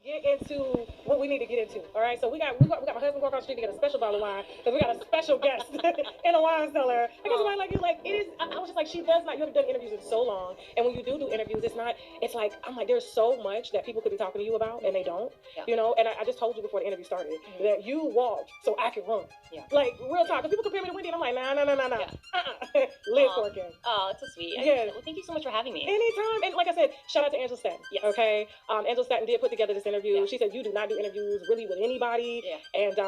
get into what we need to get into. All right, so we got my husband go across the street to get a special bottle of wine because we got a special guest in a wine cellar. I guess somebody like you, like it is. I was just like, she does not. You haven't done interviews in so long, and when you do interviews, it's not. It's like I'm like, there's so much that people could be talking to you about, and they don't. Yeah. You know, and I just told you before the interview started that you walk so I can run. Yeah. Like real talk. Because people compare me to Wendy, and I'm like, nah. Yeah. Liz Corkin. Oh, it's so sweet. Yeah. Well, thank you so much for having me. Anytime. And like I said, shout out to Angela Staton. Yes. Okay. Angela Staton did put together this interview. Yeah. She said you do not do interviews really with anybody. Yeah. And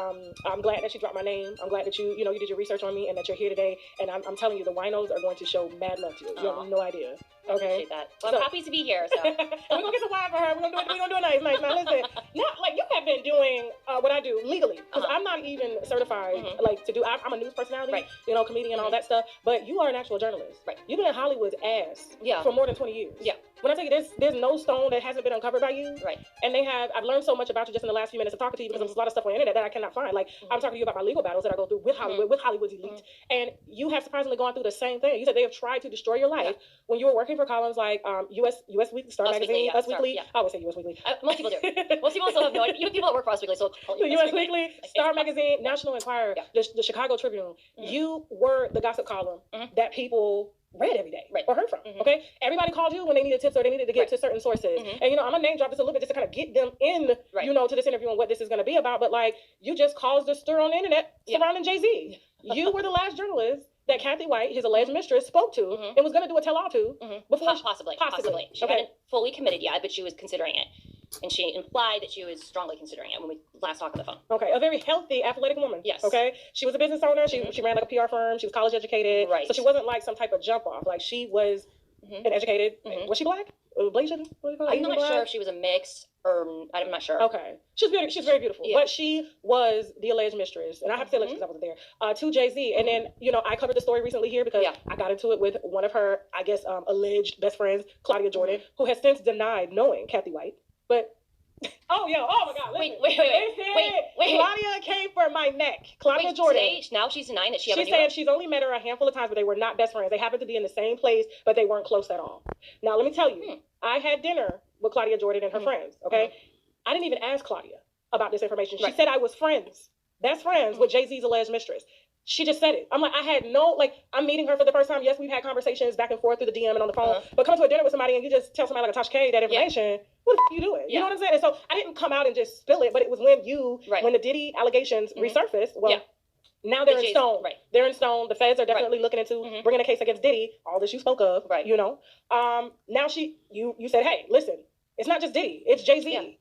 I'm glad that she dropped my name. I'm glad that you did your research on me and that you're here today. And I'm telling you, the winos are going to show mad love to you. You have no idea. I Okay. appreciate that. Well, I'm happy to be here. So we're gonna get some wine for her. We're gonna do it nice. Now listen, not like you have been doing what I do legally, because I'm not even certified like to do. I'm a news personality, Right. Comedian, all that stuff. But you are an actual journalist. Right. You've been in Hollywood's ass for more than 20 years. Yeah. When I tell you there's no stone that hasn't been uncovered by you. Right. And I've learned so much about you just in the last few minutes of talking to you because there's a lot of stuff on the internet that I cannot find. Like I'm talking to you about my legal battles that I go through with Hollywood, with Hollywood's elite, and you have surprisingly gone through the same thing. You said they have tried to destroy your life when you were working for columns like US Weekly, Star Magazine, Us Weekly. I always say US Weekly. Most people do. Most people still have no idea. Even people that work for Us Weekly, so US Weekly, Star Magazine, National Enquirer, the Chicago Tribune. You were the gossip column that people read every day or heard from. Okay, everybody called you when they needed tips or they needed to get to certain sources. And I'm gonna name drop this a little bit just to kind of get them in, to this interview and what this is gonna be about. But like, you just caused a stir on the internet surrounding Jay-Z. You were the last journalist that Kathy White, his alleged mistress, spoke to and was gonna do a tell-all to before possibly. She okay. hadn't fully committed yet, but she was considering it. And she implied that she was strongly considering it when we last talked on the phone. Okay, a very healthy, athletic woman. Yes. Okay, she was a business owner. She ran like a PR firm. She was college educated. Right. So she wasn't like some type of jump off. Like she was an educated. Was she black? Blasian? I'm not sure if she was a mix or I'm not sure. Okay, she's beautiful. She's very beautiful. But she was the alleged mistress, and I have to say alleged because I wasn't there. To Jay-Z, and then I covered the story recently here because I got into it with one of her, I guess, alleged best friends, Claudia Jordan, who has since denied knowing Kathy White, but. Oh my God! Wait. Claudia came for my neck. Claudia Jordan. Today, now she's denying that she ever knew said her? she's only met her a handful of times, but they were not best friends. They happened to be in the same place, but they weren't close at all. Now, let me tell you, I had dinner with Claudia Jordan and her friends, okay? I didn't even ask Claudia about this information. She said I was best friends with Jay-Z's alleged mistress. She just said it. I'm like, I had I'm meeting her for the first time. Yes, we've had conversations back and forth through the DM and on the phone, but coming to a dinner with somebody and you just tell somebody like a Tasha K that information, what the f you doing? You know what I'm saying? And so I didn't come out and just spill it, but it was when when the Diddy allegations resurfaced, now they're in stone. They're in stone. The feds are definitely looking into bringing a case against Diddy, all that you spoke of, Now you said, hey, listen, it's not just Diddy, it's Jay-Z.